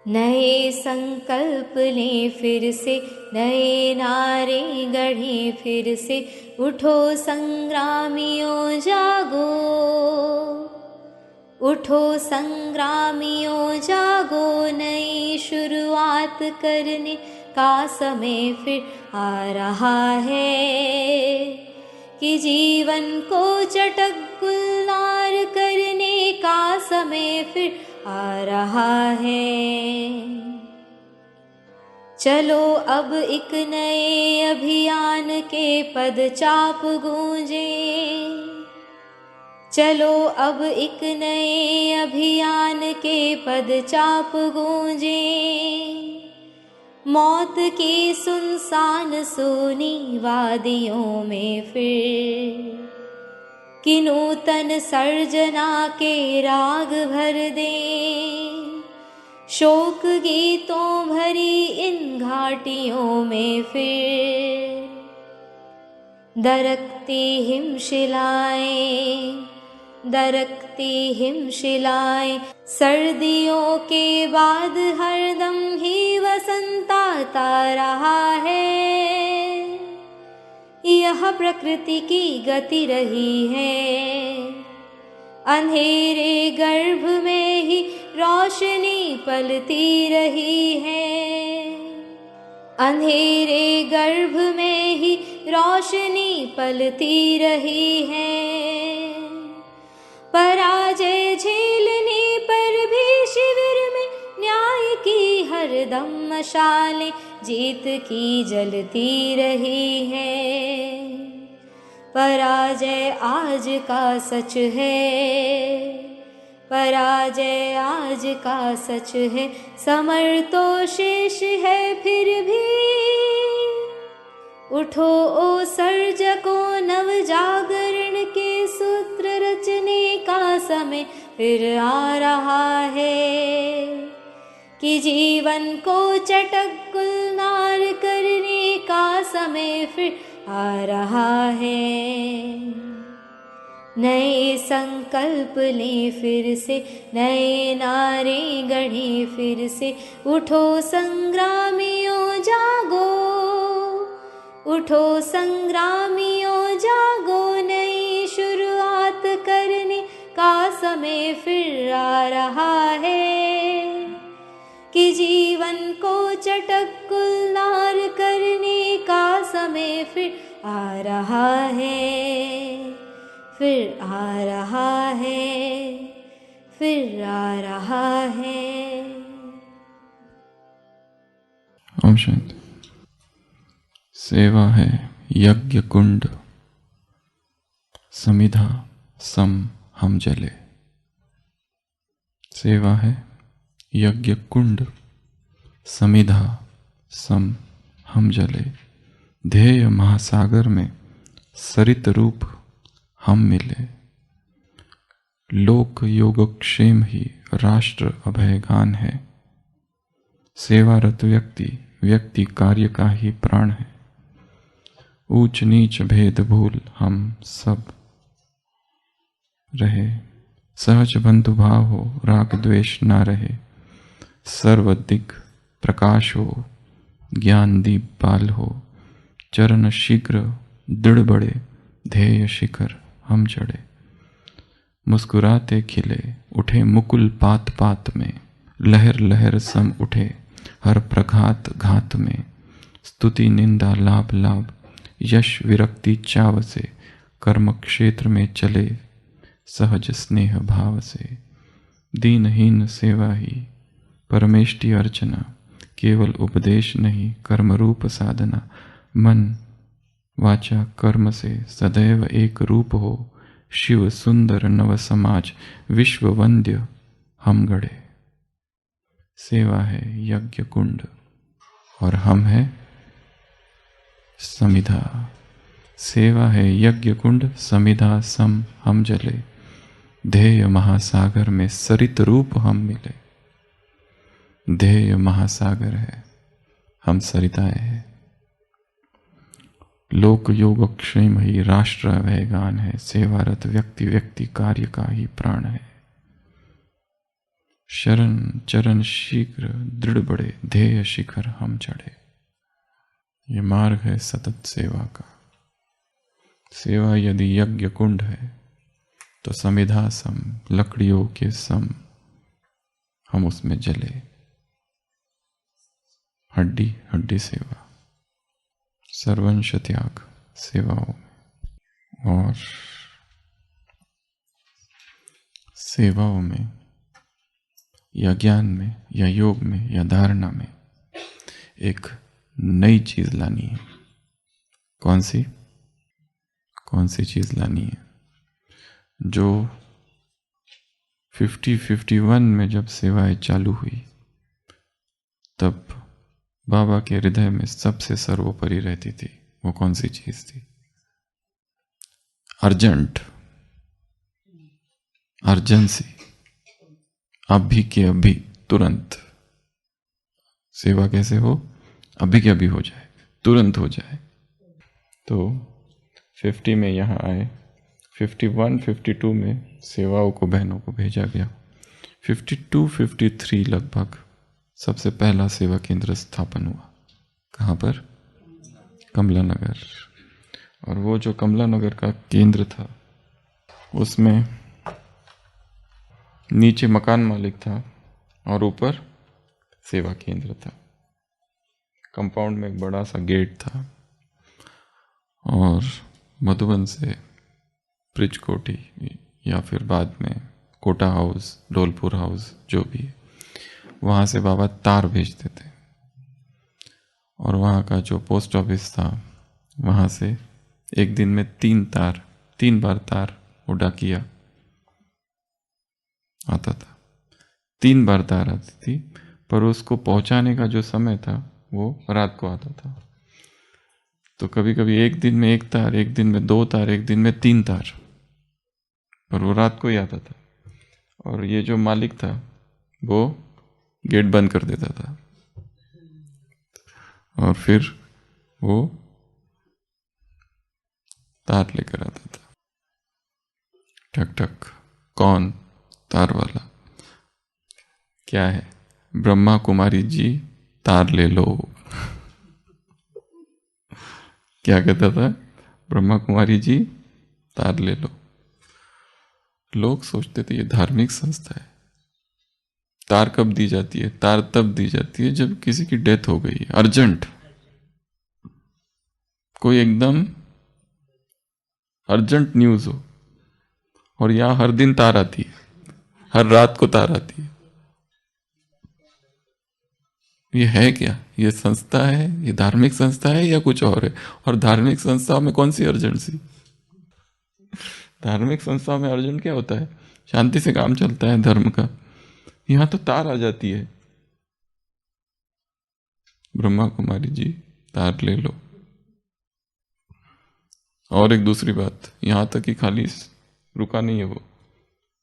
नए संकल्प लें फिर से, नए नारे गढ़ें फिर से। उठो संग्रामियों जागो, उठो संग्रामियों जागो। नई शुरुआत करने का समय फिर आ रहा है, कि जीवन को चटक गुलजार करने का समय फिर आ रहा है। चलो अब एक नए अभियान के पदचाप गूंजे, चलो अब एक नए अभियान के पदचाप गूंजे। मौत की सुनसान सोनी वादियों में फिर कि नूतन सर्जना के राग भर दें। शोक गीतों भरी इन घाटियों में फिर दरकती हिमशिलाएं, दरकती हिमशिलाएं। सर्दियों के बाद हरदम ही वसंत आता रहा है। यह प्रकृति की गति रही है, अंधेरे गर्भ में ही रोशनी पलती रही है। अंधेरे गर्भ में ही रोशनी पलती रही है। पराजय झेलने पर भी शिविर में न्याय की हरदम मशालें जीत की जलती रही है। पराजय आज का सच है, पराजय आज का सच है। समर तो शेष है फिर भी, उठो ओ सर्जकों, नव जागरण के सूत्र रचने का समय फिर आ रहा है, कि जीवन को चटक गुलजार करने का समय फिर आ रहा है। नए संकल्प लें फिर से, नए नारे गढ़ें फिर से। उठो संग्रामियों जागो, उठो संग्रामियों जागो। नई शुरुआत करने का समय फिर आ रहा है, कि जीवन को चटक गुलजार करने का समय फिर आ रहा है, फिर आ रहा है, फिर आ रहा है। ओम शांति। सेवा है यज्ञ कुंड, समिधा सम हम जले। सेवा है यज्ञ कुंड, समिधा सम हम जले। ध्येय महासागर में सरित रूप हम मिले। लोक योगक्षेम ही राष्ट्र अभयगान है। सेवारत व्यक्ति कार्य का ही प्राण है। ऊंच नीच भेद भूल हम सब रहे। सहज बंधु भाव हो, राग द्वेष ना रहे। सर्व दिग प्रकाश हो, ज्ञान दीप पाल हो। चरण शीघ्र दृढ़ बढ़े, ध्येय शिखर हम चढ़े। मुस्कुराते खिले उठे मुकुल पात पात में। लहर लहर सम उठे हर प्रघात घात में। स्तुति निंदा लाभ लाभ, यश विरक्ति चाव से। कर्म क्षेत्र में चले सहज स्नेह भाव से। दीनहीन सेवा ही परमेष्टि अर्चना। केवल उपदेश नहीं कर्म रूप साधना। मन वाचा कर्म से सदैव एक रूप हो। शिव सुंदर नव समाज विश्व वंद्य हम गढ़े। सेवा है यज्ञ कुंड और हम है समिधा। सेवा है यज्ञ कुंड, समिधा सम हम जले। ध्येय महासागर में सरित रूप हम मिले। ध्येय महासागर है, हम सरिताएं हैं। लोक योगक्षेम ही राष्ट्र अभयगान है। सेवारत व्यक्ति कार्य का ही प्राण है। शरण चरण शीघ्र दृढ़ बढ़े, ध्येय शिखर हम चढ़े। ये मार्ग है सतत सेवा का। सेवा यदि यज्ञ कुंड है तो समिधा सम, लकड़ियों के सम हम उसमें जले। हड्डी हड्डी सेवा, सर्वंश त्याग सेवाओं में। और सेवाओं में या ज्ञान में या योग में या धारणा में एक नई चीज लानी है। कौन सी चीज लानी है? जो 51 में जब सेवाएं चालू हुई तब बाबा के हृदय में सबसे सर्वोपरि रहती थी। वो कौन सी चीज थी? अर्जेंट, अर्जेंसी, अभी के अभी, तुरंत। सेवा कैसे हो? अभी के अभी हो जाए, तुरंत हो जाए। तो 50 में यहाँ आए, 51, 52 में सेवाओं को, बहनों को भेजा गया। 52, 53 लगभग सबसे पहला सेवा केंद्र स्थापन हुआ। कहाँ पर? कमला नगर। और वो जो कमला नगर का केंद्र था उसमें नीचे मकान मालिक था और ऊपर सेवा केंद्र था। कंपाउंड में एक बड़ा सा गेट था और मधुबन से ब्रिज कोठी या फिर बाद में कोटा हाउस, ढोलपुर हाउस, जो भी, वहाँ से बाबा तार भेजते थे। और वहाँ का जो पोस्ट ऑफिस था वहाँ से एक दिन में 3 बार तार वो डाकिया आता था। 3 बार तार आती थी, पर उसको पहुंचाने का जो समय था वो रात को आता था। तो कभी कभी एक दिन में 1 तार, एक दिन में 2 तार, एक दिन में 3 तार, पर वो रात को ही आता था। और ये जो मालिक था वो गेट बंद कर देता था और फिर वो तार लेकर आता था। ठक ठक, कौन? तार वाला। क्या है? ब्रह्मा कुमारी जी तार ले लो। क्या कहता था? ब्रह्मा कुमारी जी तार ले लो। लोग सोचते थे ये धार्मिक संस्था है। तार कब दी जाती है? तार तब दी जाती है जब किसी की डेथ हो गई, अर्जेंट, कोई एकदम अर्जेंट न्यूज हो। और यहां हर दिन तार आती है, हर रात को तार आती है। ये है क्या? ये संस्था है? ये धार्मिक संस्था है या कुछ और है? और धार्मिक संस्था में कौन सी अर्जेंसी? धार्मिक संस्था में अर्जेंट क्या होता है? शांति से काम चलता है धर्म का। यहां तो तार आ जाती है। ब्रह्मा कुमारी जी तार ले लो। और एक दूसरी बात, यहां तक कि खाली रुका नहीं है वो,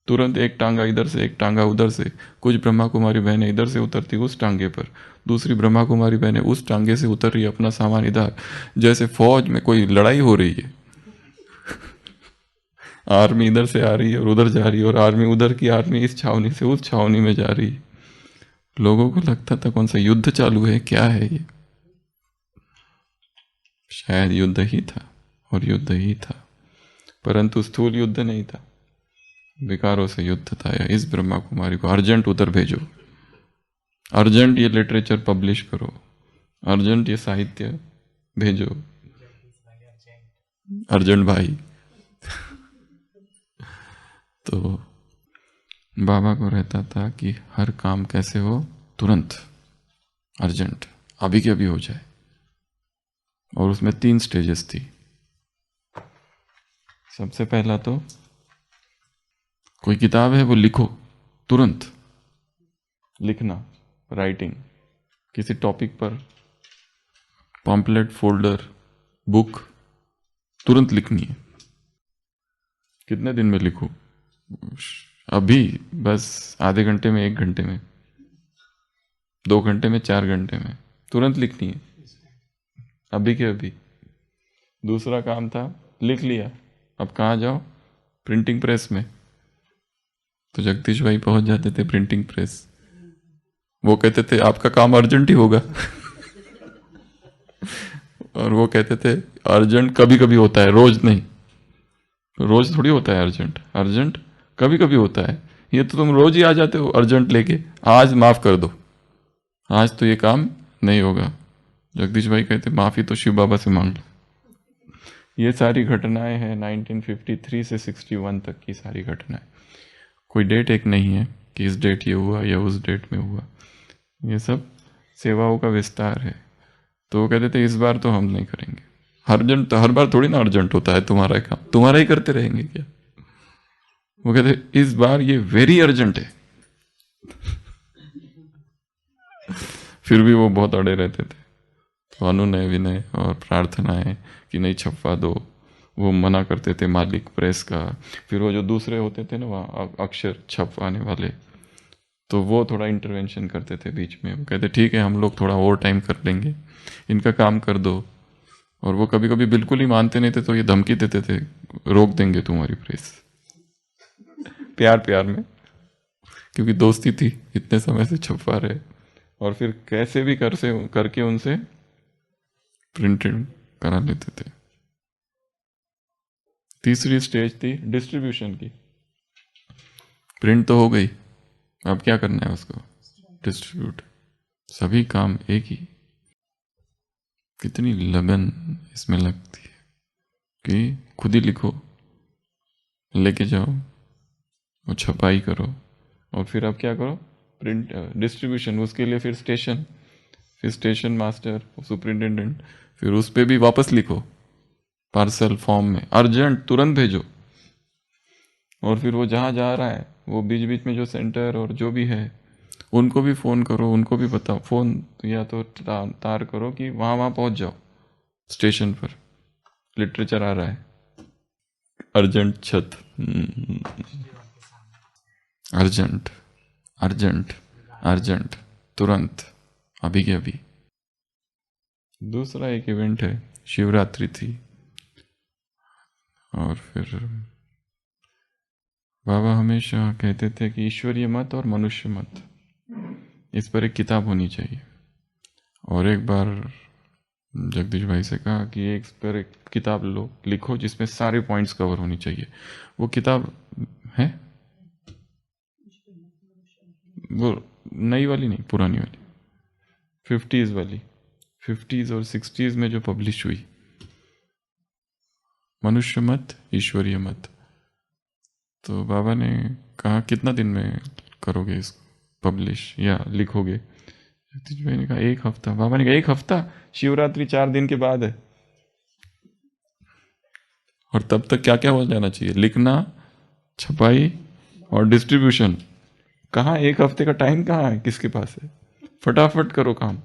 तुरंत एक टांगा इधर से, एक टांगा उधर से। कुछ ब्रह्मा कुमारी बहनें इधर से उतरती उस टांगे पर, दूसरी ब्रह्मा कुमारी बहनें उस टांगे से उतर रही, अपना सामान इधर, जैसे फौज में कोई लड़ाई हो रही है। आर्मी इधर से आ रही है और उधर जा रही है, और आर्मी उधर की आर्मी इस छावनी से उस छावनी में जा रही है। लोगों को लगता था कौन सा युद्ध चालू है, क्या है ये? शायद युद्ध ही था, और युद्ध ही था, परंतु स्थूल युद्ध नहीं था, विकारों से युद्ध था। या इस ब्रह्मा कुमारी को अर्जेंट उधर भेजो, अर्जेंट ये लिटरेचर पब्लिश करो, अर्जेंट ये साहित्य भेजो, अर्जेंट भाई। तो बाबा को रहता था कि हर काम कैसे हो? तुरंत, अर्जेंट, अभी के अभी हो जाए। और उसमें 3 स्टेजेस थी। सबसे पहला तो कोई किताब है वो लिखो, तुरंत लिखना, राइटिंग, किसी टॉपिक पर पॉम्पलेट, फोल्डर, बुक तुरंत लिखनी है। कितने दिन में लिखूं? अभी बस आधे घंटे में, 1 घंटे में, 2 घंटे में, 4 घंटे में, तुरंत लिखनी है, अभी के अभी। दूसरा काम था, लिख लिया, अब कहाँ जाओ? प्रिंटिंग प्रेस में, तो जगदीश भाई पहुंच जाते थे प्रिंटिंग प्रेस। वो कहते थे आपका काम अर्जेंट ही होगा। और वो कहते थे अर्जेंट कभी कभी होता है, रोज नहीं। रोज थोड़ी होता है अर्जेंट, अर्जेंट कभी कभी होता है। ये तो तुम रोज ही आ जाते हो अर्जेंट लेके, आज माफ कर दो, आज तो ये काम नहीं होगा। जगदीश भाई कहते माफी तो शिव बाबा से मांग लो। ये सारी घटनाएं हैं 1953 से 61 तक की सारी घटनाएं। कोई डेट एक नहीं है कि इस डेट ये हुआ या उस डेट में हुआ, ये सब सेवाओं का विस्तार है। तो वो कहते थे इस बार तो हम नहीं करेंगे। अर्जेंट हर बार थोड़ी ना अर्जेंट होता है तुम्हारा काम, तुम्हारा ही करते रहेंगे क्या। वो कहते इस बार ये वेरी अर्जेंट है। फिर भी वो बहुत अड़े रहते थे। तो अनुनय विनय और प्रार्थनाएं कि नहीं छपवा दो, वो मना करते थे मालिक प्रेस का। फिर वो जो दूसरे होते थे ना वहाँ अक्षर छपवाने वाले, तो वो थोड़ा इंटरवेंशन करते थे बीच में। वो कहते ठीक है हम लोग थोड़ा और टाइम कर लेंगे, इनका काम कर दो। और वो कभी कभी बिल्कुल ही मानते नहीं थे तो ये धमकी देते थे रोक देंगे तुम्हारी प्रेस, प्यार प्यार में, क्योंकि दोस्ती थी, इतने समय से छपवा रहे। और फिर कैसे भी करके उनसे प्रिंटेड करा लेते थे। तीसरी स्टेज थी डिस्ट्रीब्यूशन की। प्रिंट तो हो गई, अब क्या करना है उसको डिस्ट्रीब्यूट। सभी काम एक ही। कितनी लगन इसमें लगती है कि खुद ही लिखो, लेके जाओ, वो छपाई करो, और फिर अब क्या करो प्रिंट डिस्ट्रीब्यूशन। उसके लिए फिर स्टेशन मास्टर, सुपरिटेंडेंट, फिर उस पर भी वापस लिखो पार्सल फॉर्म में, अर्जेंट तुरंत भेजो। और फिर वो जहाँ जा रहा है वो बीच बीच में जो सेंटर और जो भी है उनको भी फ़ोन करो, उनको भी बताओ, फ़ोन या तो तार करो कि वहाँ वहाँ पहुँच जाओ स्टेशन पर, लिटरेचर आ रहा है, अर्जेंट छत, अर्जेंट अर्जेंट अर्जेंट, तुरंत, अभी के अभी। दूसरा एक इवेंट है, शिवरात्रि थी। और फिर बाबा हमेशा कहते थे कि ईश्वरीय मत और मनुष्य मत, इस पर एक किताब होनी चाहिए। और एक बार जगदीश भाई से कहा कि एक पर एक किताब लो, लिखो जिसमें सारे पॉइंट्स कवर होनी चाहिए। वो किताब है, वो नई वाली नहीं, पुरानी वाली, 50s वाली, 50s और 60s में जो पब्लिश हुई, मनुष्य मत ईश्वरीय मत। तो बाबा ने कहा कितना दिन में करोगे इसको पब्लिश या लिखोगे। जगदीश भाई ने कहा 1 हफ्ता। बाबा ने कहा 1 हफ्ता, शिवरात्रि 4 दिन के बाद है, और तब तक क्या क्या हो जाना चाहिए, लिखना, छपाई और डिस्ट्रीब्यूशन। कहाँ 1 हफ्ते का टाइम कहाँ है किसके पास है, फटाफट करो काम।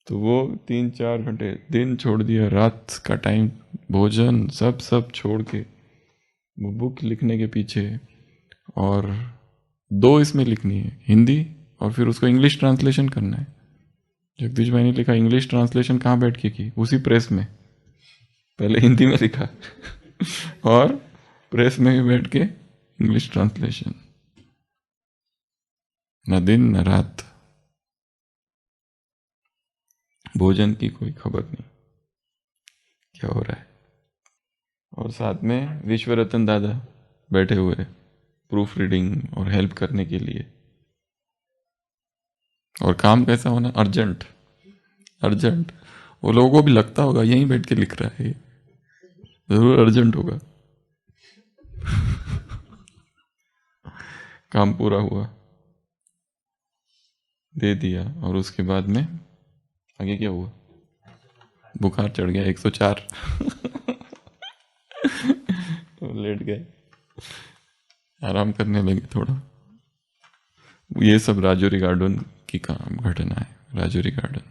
तो वो 3-4 घंटे दिन छोड़ दिया, रात का टाइम, भोजन सब छोड़ के वो बुक लिखने के पीछे। और 2 इसमें लिखनी है, हिंदी और फिर उसको इंग्लिश ट्रांसलेशन करना है। जगदीश भाई ने लिखा इंग्लिश ट्रांसलेशन कहाँ बैठ के की, उसी प्रेस में, पहले हिंदी में लिखा और प्रेस में भी बैठ के इंग्लिश ट्रांसलेशन। न दिन न रात, भोजन की कोई खबर नहीं क्या हो रहा है। और साथ में विश्व रतन दादा बैठे हुए प्रूफ रीडिंग और हेल्प करने के लिए। और काम कैसा होना, अर्जेंट अर्जेंट। वो लोगों को भी लगता होगा यहीं बैठ के लिख रहा है, जरूर अर्जेंट होगा। काम पूरा हुआ, दे दिया, और उसके बाद में आगे क्या हुआ, बुखार चढ़ गया 104। तो लेट गए, आराम करने लगे थोड़ा। ये सब राजौरी गार्डन की काम घटना है, राजौरी गार्डन।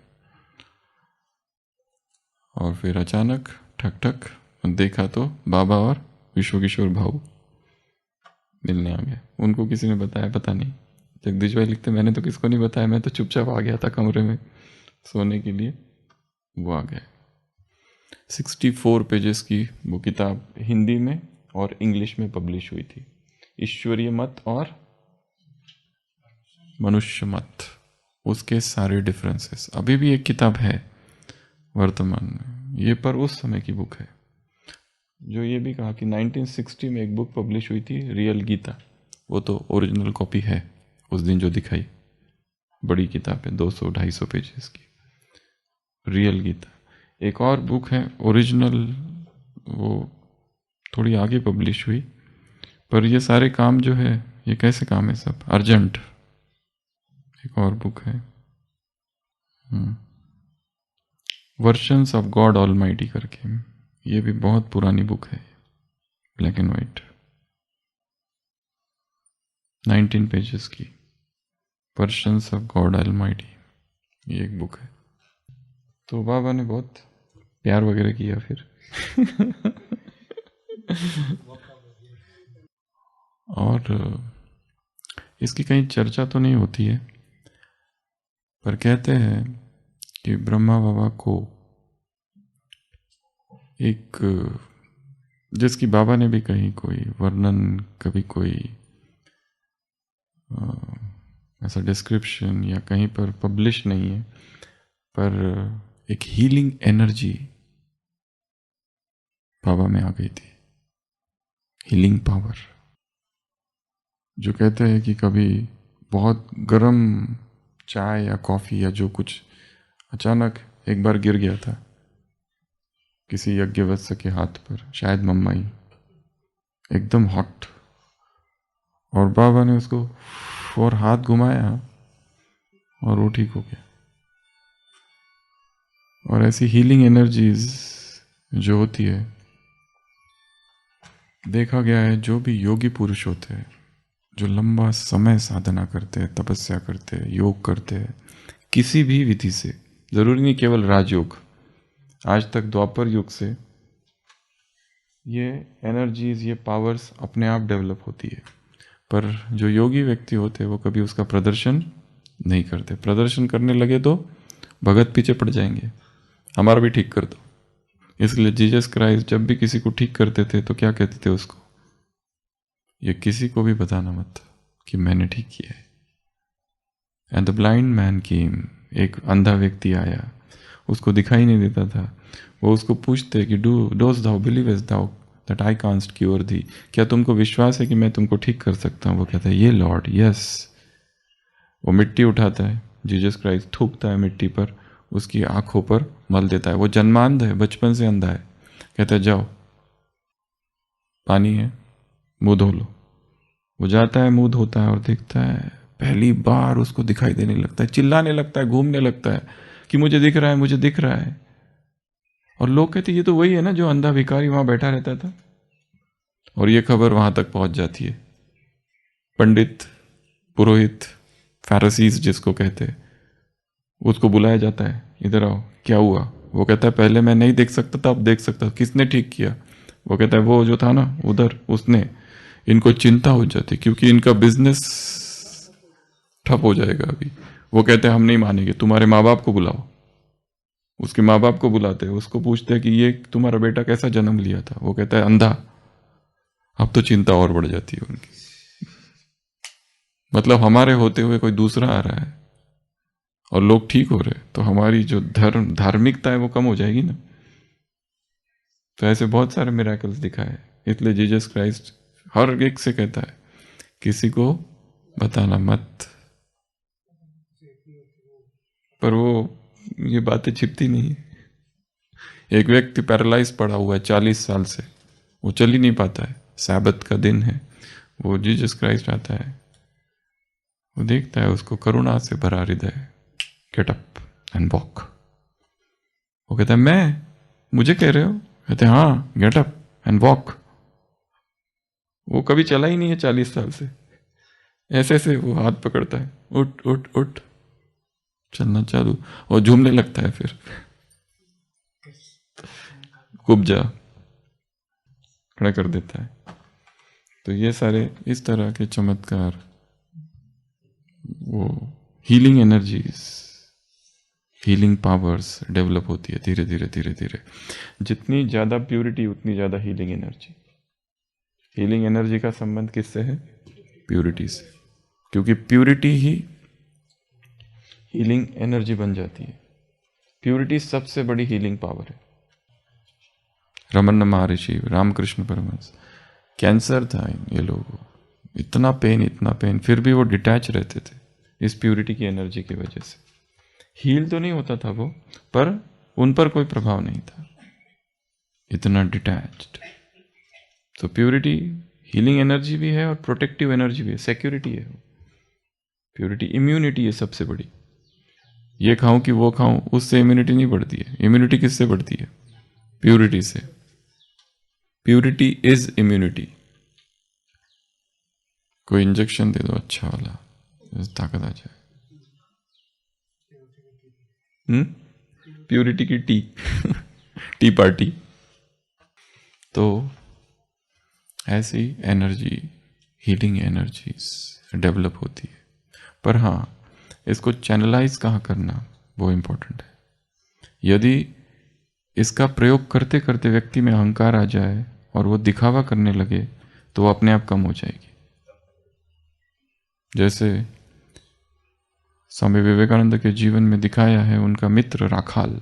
और फिर अचानक ठक ठक देखा तो बाबा और विश्व किशोर भाऊ मिलने आ गए। उनको किसी ने बताया पता नहीं। जगदीश भाई लिखते मैंने तो किसको नहीं बताया, मैं तो चुपचाप आ गया था कमरे में सोने के लिए। वो आ गए। 64 पेजेस की वो किताब हिंदी में और इंग्लिश में पब्लिश हुई थी। ईश्वरीय मत और मनुष्य मत, उसके सारे डिफरेंसेस। अभी भी एक किताब है वर्तमान में ये, पर उस समय की बुक है, जो ये भी कहा कि 1960 में एक बुक पब्लिश हुई थी रियल गीता, वो तो ओरिजिनल कॉपी है उस दिन जो दिखाई, बड़ी किताब है 200-250 पेजेस की रियल गीता। एक और बुक है ओरिजिनल, वो थोड़ी आगे पब्लिश हुई, पर ये सारे काम जो है ये कैसे काम है सब अर्जेंट। एक और बुक है वर्शंस ऑफ गॉड ऑलमाइटी करके, ये भी बहुत पुरानी बुक है, ब्लैक एंड वाइट, 19 पेजेस की, वर्शंस ऑफ गॉड ऑलमाइटी, ये एक बुक है। तो बाबा ने बहुत प्यार वगैरह किया फिर और इसकी कहीं चर्चा तो नहीं होती है, पर कहते हैं कि ब्रह्मा बाबा को एक, जिसकी बाबा ने भी कहीं कोई वर्णन, कभी कोई ऐसा डिस्क्रिप्शन या कहीं पर पब्लिश नहीं है, पर एक हीलिंग एनर्जी बाबा में आ गई थी, हीलिंग पावर, जो कहते हैं कि कभी बहुत गर्म चाय या कॉफ़ी या जो कुछ अचानक एक बार गिर गया था किसी यज्ञवत्स के हाथ पर, शायद मम्मा ही, एकदम हॉट, और बाबा ने उसको और हाथ घुमाया और वो ठीक हो गया। और ऐसी हीलिंग एनर्जीज जो होती है, देखा गया है जो भी योगी पुरुष होते हैं, जो लंबा समय साधना करते हैं, तपस्या करते हैं, योग करते हैं, किसी भी विधि से, जरूरी नहीं केवल राजयोग, आज तक द्वापर युग से ये एनर्जीज, ये पावर्स अपने आप डेवलप होती है। पर जो योगी व्यक्ति होते हैं वो कभी उसका प्रदर्शन नहीं करते। प्रदर्शन करने लगे तो भगत पीछे पड़ जाएंगे, हमारा भी ठीक कर दो। इसलिए जीसस क्राइस्ट जब भी किसी को ठीक करते थे तो क्या कहते थे उसको, ये किसी को भी बताना मत कि मैंने ठीक किया है। And the blind man came, एक अंधा व्यक्ति आया, उसको दिखाई नहीं देता था, वो उसको पूछते कि does thou believes thou that I canst cure thee, क्या तुमको विश्वास है कि मैं तुमको ठीक कर सकता हूँ? वो कहता है ये लॉर्ड यस। वो मिट्टी उठाता है, जीसस क्राइस्ट थूकता है मिट्टी पर, उसकी आंखों पर मल देता है। वो जन्मांध है, बचपन से अंधा है, कहता है जाओ पानी है मुंह धो लो। वो जाता है, मुंह धोता है और देखता है पहली बार उसको दिखाई देने लगता है, चिल्लाने लगता है, घूमने लगता है कि मुझे दिख रहा है, मुझे दिख रहा है। और लोग कहते ये तो वही है ना जो अंधा भिखारी वहां बैठा रहता था। और ये खबर वहां तक पहुंच जाती है, पंडित, पुरोहित, फैरिसीज जिसको कहते हैं, उसको बुलाया जाता है, इधर आओ क्या हुआ? वो कहता है पहले मैं नहीं देख सकता था, अब देख सकता। किसने ठीक किया? वो कहता है वो जो था ना उधर, उसने। इनको चिंता हो जाती क्योंकि इनका बिजनेस ठप हो जाएगा अभी। वो कहते हैं हम नहीं मानेंगे, तुम्हारे माँ बाप को बुलाओ। उसके माँ बाप को बुलाते हैं, उसको पूछते हैं कि ये तुम्हारा बेटा कैसा जन्म लिया था? वो कहता है अंधा। अब तो चिंता और बढ़ जाती है उनकी, मतलब हमारे होते हुए कोई दूसरा आ रहा है और लोग ठीक हो रहे, तो हमारी जो धार्मिकता है वो कम हो जाएगी ना। तो ऐसे बहुत सारे मिरेकल्स दिखाए, इसलिए जीसस क्राइस्ट हर एक से कहता है किसी को बताना मत। पर वो ये बातें छिपती नहीं है। एक व्यक्ति पैरालाइज पड़ा हुआ है 40 साल से, वो चल ही नहीं पाता है, सैबत का दिन है, वो जीसस क्राइस्ट आता है, वो देखता है उसको, करुणा से भरा हृदय, गेट अप एंड वॉक। वो कहता है मैं, मुझे कह रहे हो? कहते हैं हाँ, गेट अप एंड वॉक। वो कभी चला ही नहीं है 40 साल से, ऐसे ऐसे वो हाथ पकड़ता है, उठ उठ उठ, चलना चालू, और झूमने लगता है, फिर कूद जा, खड़ा कर देता है। तो ये सारे इस तरह के चमत्कार, वो healing energies, healing powers develop होती है धीरे धीरे धीरे धीरे। जितनी ज़्यादा प्यूरिटी उतनी ज़्यादा हीलिंग एनर्जी। हीलिंग एनर्जी का संबंध किससे है? प्यूरिटी से, क्योंकि प्यूरिटी ही हीलिंग एनर्जी बन जाती है। प्यूरिटी सबसे बड़ी हीलिंग पावर है। रमन महर्षि, रामकृष्ण परमहंस, कैंसर था ये लोगों, इतना पेन, फिर भी वो डिटैच रहते थे इस प्यूरिटी की एनर्जी की वजह से। हील तो नहीं होता था वो, पर उन पर कोई प्रभाव नहीं था, इतना डिटैच्ड। तो प्यूरिटी हीलिंग एनर्जी भी है और प्रोटेक्टिव एनर्जी भी है, सिक्योरिटी है। प्यूरिटी इम्यूनिटी है सबसे बड़ी। ये खाऊं कि वो खाऊं, उससे इम्यूनिटी नहीं बढ़ती है। इम्यूनिटी किससे बढ़ती है? प्यूरिटी से। Purity is immunity. कोई इंजेक्शन दे दो अच्छा वाला, ताकत आ जाए। प्यूरिटी की टी टी पार्टी। तो ऐसी एनर्जी, हीलिंग एनर्जीज डेवलप होती है। पर हाँ, इसको चैनलाइज कहाँ करना, वो इम्पोर्टेंट है। यदि इसका प्रयोग करते करते व्यक्ति में अहंकार आ जाए और वो दिखावा करने लगे, तो वो अपने आप कम हो जाएगी। जैसे स्वामी विवेकानंद के जीवन में दिखाया है उनका मित्र राखाल,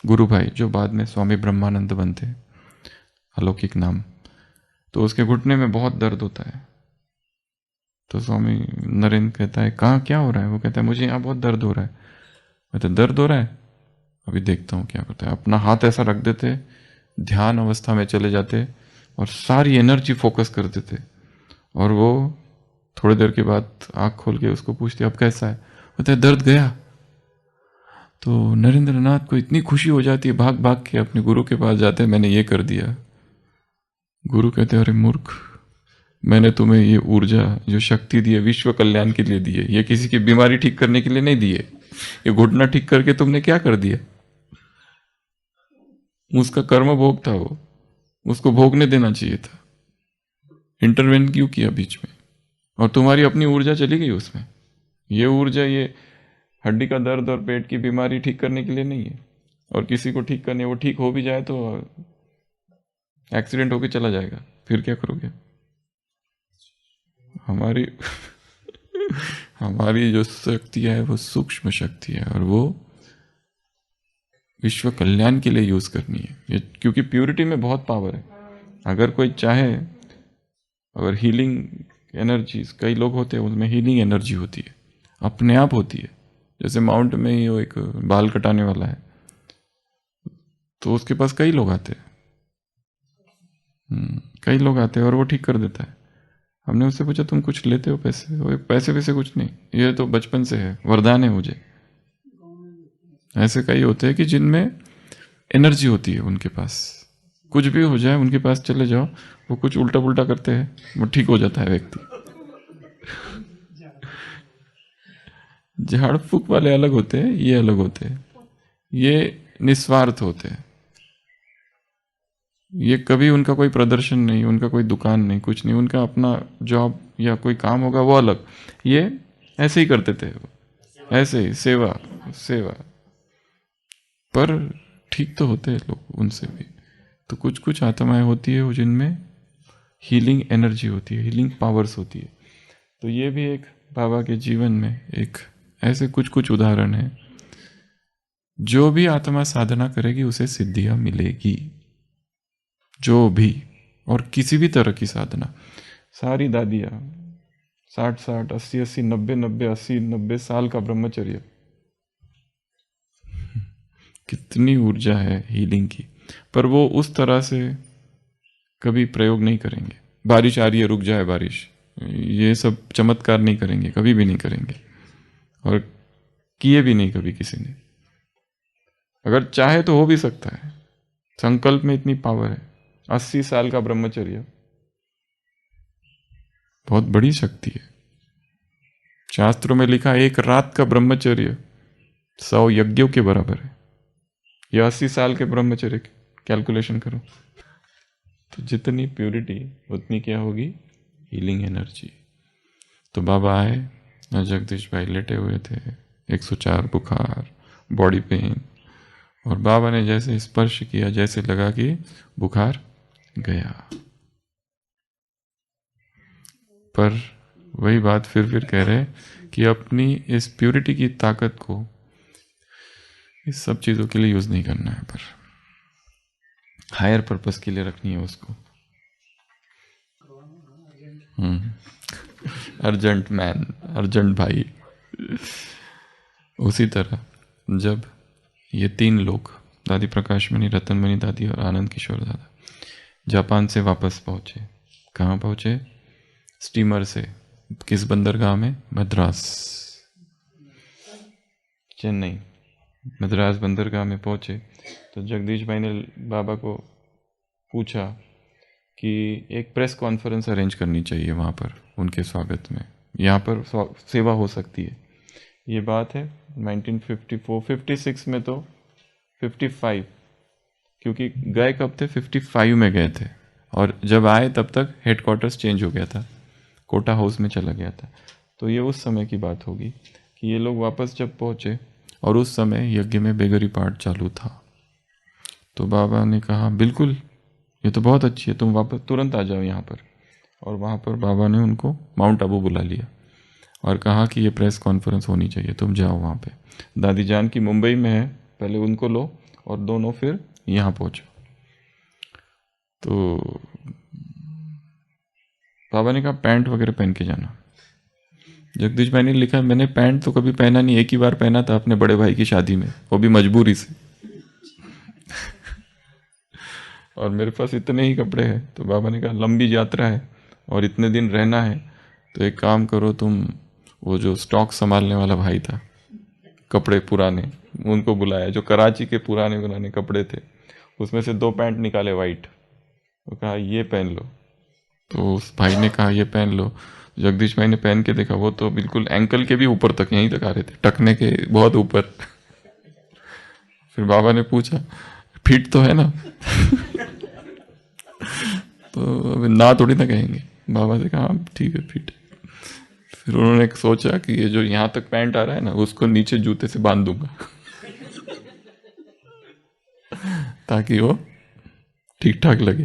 गुरु भाई, जो बाद में स्वामी ब्रह्मानंद बनते, अलौकिक नाम। तो उसके घुटने में बहुत दर्द होता है। तो स्वामी नरेंद्र कहता है, कहाँ क्या हो रहा है? वो कहता है, मुझे यहाँ बहुत दर्द हो रहा है। कहते दर्द हो रहा है, अभी देखता हूँ क्या करता है। अपना हाथ ऐसा रख देते, ध्यान अवस्था में चले जाते और सारी एनर्जी फोकस कर देते। और वो थोड़ी देर के बाद आँख खोल के उसको पूछते, अब कैसा है? कहता है, दर्द गया। तो नरेंद्र नाथ को इतनी खुशी हो जाती है, भाग भाग के अपने गुरु के पास जाते हैं, मैंने ये कर दिया। गुरु कहते हैं, अरे मूर्ख, मैंने तुम्हें ये ऊर्जा, जो शक्ति दी है, विश्व कल्याण के लिए दी है। ये किसी की बीमारी ठीक करने के लिए नहीं दी है। ये घुटना ठीक करके तुमने क्या कर दिया? उसका कर्म भोग था वो, उसको भोगने देना चाहिए था। इंटरवेन क्यों किया बीच में? और तुम्हारी अपनी ऊर्जा चली गई उसमें। ये ऊर्जा, ये हड्डी का दर्द और पेट की बीमारी ठीक करने के लिए नहीं है। और किसी को ठीक करने, वो ठीक हो भी जाए तो एक्सीडेंट होके चला जाएगा, फिर क्या करोगे? हमारी हमारी जो शक्ति है वो सूक्ष्म शक्ति है, और वो विश्व कल्याण के लिए यूज करनी है ये, क्योंकि प्यूरिटी में बहुत पावर है। अगर कोई चाहे, अगर हीलिंग एनर्जीज, कई लोग होते हैं उनमें हीलिंग एनर्जी होती है, अपने आप होती है। जैसे माउंट में ही वो एक बाल कटाने वाला है, तो उसके पास कई लोग आते हैं, कई लोग आते हैं और वो ठीक कर देता है। हमने उससे पूछा, तुम कुछ लेते हो पैसे? वो पैसे वैसे कुछ नहीं, ये तो बचपन से है, वरदान है मुझे। ऐसे कई होते हैं कि जिनमें एनर्जी होती है, उनके पास कुछ भी हो जाए, उनके पास चले जाओ, वो कुछ उल्टा पुल्टा करते हैं, वो ठीक हो जाता है व्यक्ति। झाड़ फूक वाले अलग होते हैं, ये अलग होते हैं। ये निस्वार्थ होते हैं। ये कभी उनका कोई प्रदर्शन नहीं, उनका कोई दुकान नहीं, कुछ नहीं, उनका अपना जॉब या कोई काम होगा वो अलग। ये ऐसे ही करते थे, ऐसे ही सेवा सेवा। पर ठीक तो होते हैं लोग उनसे भी। तो कुछ कुछ आत्माएं होती है जिनमें हीलिंग एनर्जी होती है, हीलिंग पावर्स होती है। तो ये भी एक बाबा के जीवन में एक ऐसे कुछ कुछ उदाहरण है। जो भी आत्मा साधना करेगी उसे सिद्धियां मिलेगी, जो भी, और किसी भी तरह की साधना। सारी दादियां 60-60, 80-80, 90-90, 80-90 साल का ब्रह्मचर्य, कितनी ऊर्जा है हीलिंग की, पर वो उस तरह से कभी प्रयोग नहीं करेंगे। बारिश आ रही है, रुक जाए बारिश, ये सब चमत्कार नहीं करेंगे, कभी भी नहीं करेंगे, और किए भी नहीं कभी किसी ने। अगर चाहे तो हो भी सकता है, संकल्प में इतनी पावर है। 80 साल का ब्रह्मचर्य बहुत बड़ी शक्ति है। शास्त्रों में लिखा, एक रात का ब्रह्मचर्य 100 यज्ञों के बराबर है। यह 80 साल के ब्रह्मचर्य, कैलकुलेशन करो। तो जितनी प्यूरिटी उतनी क्या होगी? Healing energy. तो बाबा आए, जगदीश भाई लेटे हुए थे, 104 बुखार, बॉडी पेन, और बाबा ने जैसे स्पर्श किया, जैसे लगा कि बुखार गया। पर वही बात फिर कह रहे हैं कि अपनी इस प्योरिटी की ताकत को इस सब चीज़ों के लिए यूज़ नहीं करना है, पर हायर पर्पस के लिए रखनी है उसको। अर्जेंट मैन, अर्जेंट भाई। उसी तरह जब ये तीन लोग, दादी प्रकाशमणि, रतनमणि दादी और आनंद किशोर दादा, जापान से वापस पहुंचे, कहाँ पहुंचे? स्टीमर से। किस बंदरगाह में? मद्रास, चेन्नई, मद्रास बंदरगाह में पहुंचे तो जगदीश भाई ने बाबा को पूछा कि एक प्रेस कॉन्फ्रेंस अरेंज करनी चाहिए वहाँ पर उनके स्वागत में, यहाँ पर सेवा हो सकती है। ये बात है 1954, 56 में तो 55, क्योंकि गए कब थे? 55 में गए थे, और जब आए तब तक हेडक्वार्टर्स चेंज हो गया था, कोटा हाउस में चला गया था। तो ये उस समय की बात होगी कि ये लोग वापस जब पहुँचे, और उस समय यज्ञ में बेगरी पाठ चालू था। तो बाबा ने कहा बिल्कुल, ये तो बहुत अच्छी है, तुम वापस तुरंत आ जाओ यहाँ पर। और वहाँ पर बाबा ने उनको माउंट आबू बुला लिया और कहा कि ये प्रेस कॉन्फ्रेंस होनी चाहिए, तुम जाओ वहाँ पे। दादी जान की मुंबई में है, पहले उनको लो और दोनों फिर यहाँ पहुँचो। तो बाबा ने कहा पैंट वगैरह पहन के जाना। जगदीश भाई ने लिखा, मैंने पैंट तो कभी पहना नहीं, एक ही बार पहना था अपने बड़े भाई की शादी में, वो भी मजबूरी से। और मेरे पास इतने ही कपड़े हैं। तो बाबा ने कहा लंबी यात्रा है और इतने दिन रहना है, तो एक काम करो तुम, वो जो स्टॉक संभालने वाला भाई था, कपड़े पुराने, उनको बुलाया, जो कराची के पुराने कपड़े थे, उसमें से 2 पैंट निकाले वाइट, वो कहा ये पहन लो। तो उस भाई ने कहा ये पहन लो। जगदीश भाई ने पहन के देखा, वो तो बिल्कुल एंकल के भी ऊपर तक, यहीं तक आ रहे थे, टखने के बहुत ऊपर। फिर बाबा ने पूछा फिट तो है ना? तो अब ना थोड़ी ना कहेंगे, बाबा से कहा ठीक है फिट। फिर उन्होंने सोचा कि ये जो यहाँ तक पैंट आ रहा है ना, उसको नीचे जूते से बांध दूंगा ताकि वो ठीक ठाक लगे।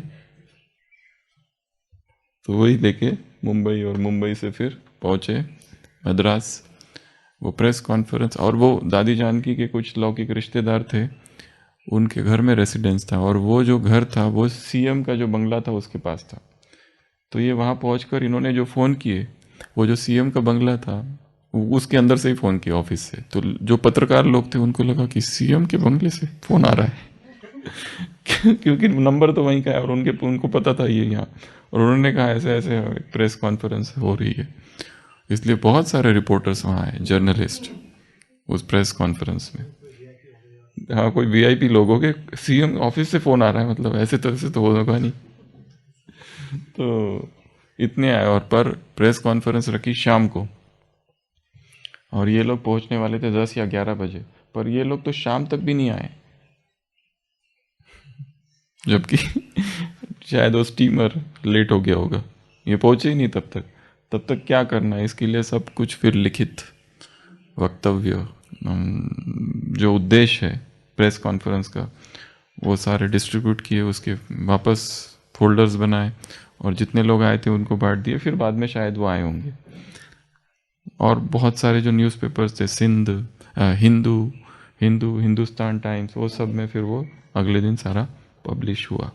तो वही लेके मुंबई, और मुंबई से फिर पहुंचे मद्रास। वो प्रेस कॉन्फ्रेंस, और वो दादी जानकी के कुछ लौकिक रिश्तेदार थे, उनके घर में रेसिडेंस था, और वो जो घर था वो सीएम का जो बंगला था उसके पास था। तो ये वहाँ पहुंचकर इन्होंने जो फ़ोन किए, वो जो सीएम का बंगला था उसके अंदर से ही फ़ोन किया, ऑफिस से। तो जो पत्रकार लोग थे उनको लगा कि सीएम के बंगले से फ़ोन आ रहा है क्योंकि नंबर तो वहीं का है, और उनको पता था ये यहाँ। और उन्होंने कहा ऐसे ऐसे प्रेस कॉन्फ्रेंस हो रही है, इसलिए बहुत सारे रिपोर्टर्स वहाँ आए, जर्नलिस्ट, उस प्रेस कॉन्फ्रेंस में। हाँ, कोई वीआईपी लोग हो गए, सीएम ऑफिस से फ़ोन आ रहा है, मतलब ऐसे तरह से तो होगा नहीं। तो इतने आए, और पर प्रेस कॉन्फ्रेंस रखी शाम को, और ये लोग पहुंचने वाले थे 10 या 11 बजे, पर ये लोग तो शाम तक भी नहीं आए, जबकि शायद वो स्टीमर लेट हो गया होगा, ये पहुंचे ही नहीं तब तक। तब तक क्या करना है, इसके लिए सब कुछ फिर लिखित वक्तव्य, जो उद्देश्य है प्रेस कॉन्फ्रेंस का, वो सारे डिस्ट्रीब्यूट किए, उसके वापस फोल्डर्स बनाए, और जितने लोग आए थे उनको बांट दिए। फिर बाद में शायद वो आए होंगे। और बहुत सारे जो न्यूज़पेपर्स थे, सिंध, हिंदू, हिंदुस्तान टाइम्स, वो सब में फिर वो अगले दिन सारा पब्लिश हुआ।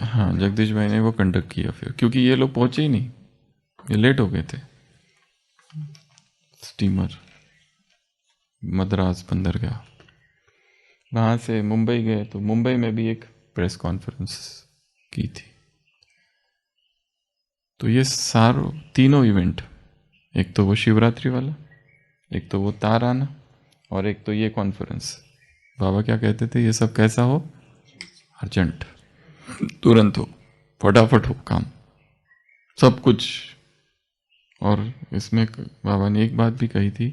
हाँ, जगदीश भाई ने वो कंडक्ट किया फिर, क्योंकि ये लोग पहुंचे ही नहीं, ये लेट हो गए थे। स्टीमर मद्रास बंदरगाह, वहाँ से मुंबई गए, तो मुंबई में भी एक प्रेस कॉन्फ्रेंस की थी। तो ये तीनों इवेंट, एक तो वो शिवरात्रि वाला, एक तो वो तार आना, और एक तो ये कॉन्फ्रेंस, बाबा क्या कहते थे, ये सब कैसा हो? अर्जेंट, तुरंत हो, फटाफट हो काम, सब कुछ। और इसमें बाबा ने एक बात भी कही थी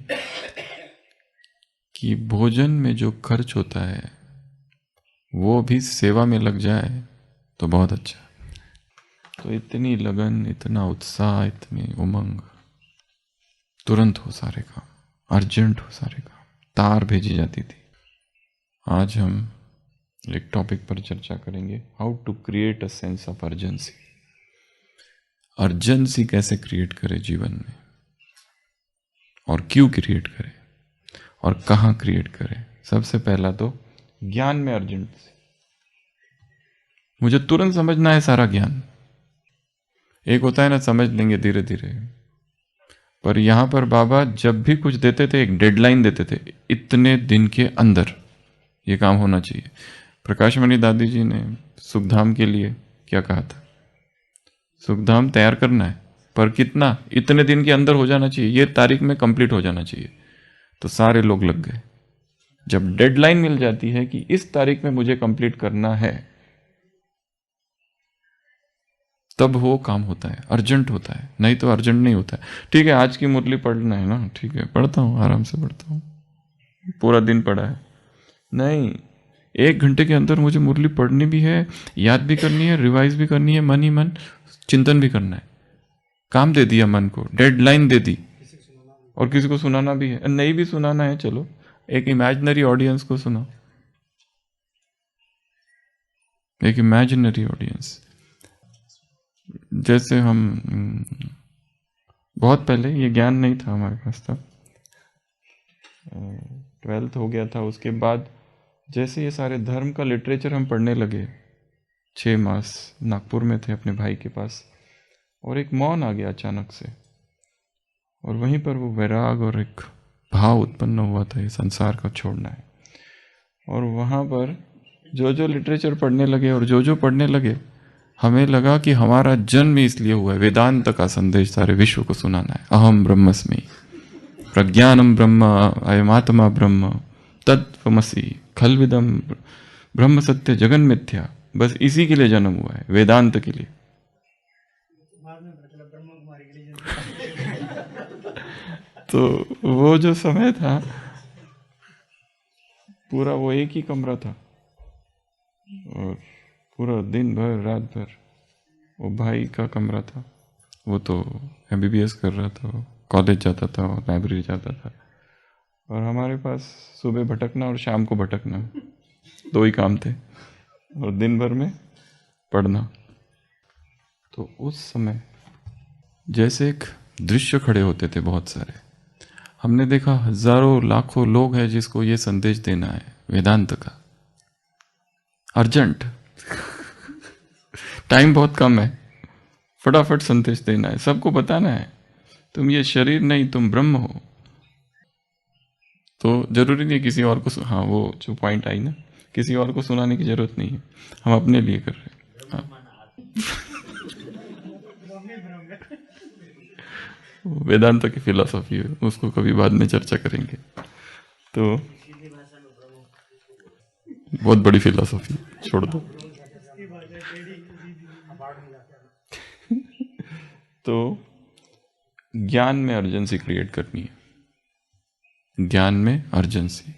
कि भोजन में जो खर्च होता है वो भी सेवा में लग जाए तो बहुत अच्छा। तो इतनी लगन, इतना उत्साह, इतनी उमंग, तुरंत हो सारे काम, अर्जेंट हो सारे काम, तार भेजी जाती थी। आज हम एक टॉपिक पर चर्चा करेंगे, how to create a sense of urgency. Urgency कैसे क्रिएट करें जीवन में, और क्यों क्रिएट करें, और कहाँ क्रिएट करें। सबसे पहला तो ज्ञान में अर्जेंसी। मुझे तुरंत समझना है सारा ज्ञान। एक होता है ना, समझ लेंगे धीरे धीरे, पर यहां पर बाबा जब भी कुछ देते थे एक डेडलाइन देते थे, इतने दिन के अंदर ये काम होना चाहिए। प्रकाशमणि दादी जी ने सुखधाम के लिए क्या कहा था, सुखधाम तैयार करना है, पर कितना, इतने दिन के अंदर हो जाना चाहिए, ये तारीख में कंप्लीट हो जाना चाहिए। तो सारे लोग लग गए। जब डेडलाइन मिल जाती है कि इस तारीख में मुझे कंप्लीट करना है, तब वो काम होता है, अर्जेंट होता है, नहीं तो अर्जेंट नहीं होता है। ठीक है, आज की मुरली पढ़ना है ना, ठीक है पढ़ता हूँ, आराम से पढ़ता हूँ, पूरा दिन पढ़ा है, नहीं, 1 घंटे के अंदर मुझे मुरली पढ़नी भी है, याद भी करनी है, रिवाइज भी करनी है, मन ही मन चिंतन भी करना है। काम दे दिया मन को, डेडलाइन दे दी, और किसी को सुनाना भी है, नहीं भी सुनाना है, चलो एक इमेजिनरी ऑडियंस को सुनाओ, एक इमेजिनरी ऑडियंस। जैसे हम बहुत पहले, ये ज्ञान नहीं था हमारे पास तब, 12th हो गया था, उसके बाद जैसे ये सारे धर्म का लिटरेचर हम पढ़ने लगे, 6 मास नागपुर में थे अपने भाई के पास, और एक मौन आ गया अचानक से, और वहीं पर वो वैराग और एक भाव उत्पन्न हुआ था, ये संसार का छोड़ना है। और वहाँ पर जो जो लिटरेचर पढ़ने लगे और जो जो पढ़ने लगे, हमें लगा कि हमारा जन्म इसलिए हुआ है वेदांत का संदेश सारे विश्व को सुनाना है। अहम ब्रह्मस्मि, प्रज्ञानम ब्रह्म, अयमात्मा ब्रह्म, तत्त्वमसि, खलविदम ब्रह्म सत्य जगन मिथ्या, बस इसी के लिए जन्म हुआ है, वेदांत के लिए। तो वो जो समय था, पूरा वो एक ही कमरा था, और पूरा दिन भर रात भर वो भाई का कमरा था। वो तो MBBS कर रहा था, कॉलेज जाता था और लाइब्रेरी जाता था, और हमारे पास सुबह भटकना और शाम को भटकना, 2 ही काम थे, और दिन भर में पढ़ना। तो उस समय जैसे एक दृश्य खड़े होते थे बहुत सारे, हमने देखा हजारों लाखों लोग हैं जिसको ये संदेश देना है वेदांत का, अर्जेंट टाइम बहुत कम है, फटाफट संदेश देना है, सबको बताना है तुम ये शरीर नहीं, तुम ब्रह्म हो। तो जरूरी नहीं किसी और को, हाँ वो जो पॉइंट आई ना, किसी और को सुनाने की जरूरत नहीं है, हम अपने लिए कर रहे हैं। हाँ। वेदांत की फिलॉसफी है, उसको कभी बाद में चर्चा करेंगे। तो बहुत बड़ी फिलॉसफी, छोड़ दो। तो ज्ञान में अर्जेंसी क्रिएट करनी है, ज्ञान में अर्जेंसी।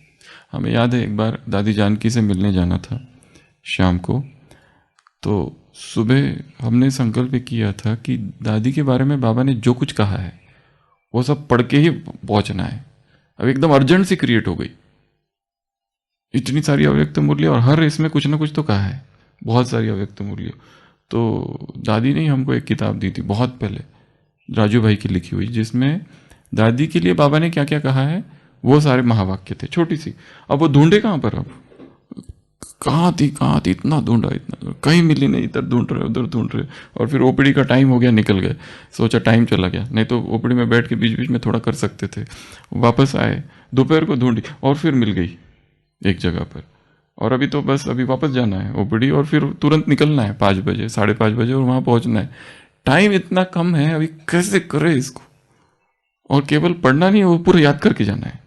हमें याद है एक बार दादी जानकी से मिलने जाना था शाम को, तो सुबह हमने संकल्प किया था कि दादी के बारे में बाबा ने जो कुछ कहा है वो सब पढ़ के ही पहुंचना है। अब एकदम अर्जेंसी क्रिएट हो गई, इतनी सारी अव्यक्त मूल्य, और हर इसमें कुछ ना कुछ तो कहा है, बहुत सारी अव्यक्त मूल्य। तो दादी ने हमको एक किताब दी थी बहुत पहले, राजू भाई की लिखी हुई, जिसमें दादी के लिए बाबा ने क्या क्या कहा है वो सारे महावाक्य थे, छोटी सी। अब वो ढूंढे कहाँ पर, अब कहाँ थी इतना ढूंढा, इतना कहीं मिली नहीं, इधर ढूंढ रहे उधर ढूंढ रहे, और फिर ओपीडी का टाइम हो गया, निकल गए, सोचा टाइम चला गया, नहीं तो ओपीडी में बैठ के बीच बीच में थोड़ा कर सकते थे। वापस आए, दोपहर को ढूंढी और फिर मिल गई एक जगह पर, और अभी तो बस अभी वापस जाना है ओपीडी, और फिर तुरंत निकलना है 5 बजे 5:30 बजे, और वहां पहुंचना है। टाइम इतना कम है, अभी कैसे करे इसको, और केवल पढ़ना नहीं, वो पूरा याद करके जाना है।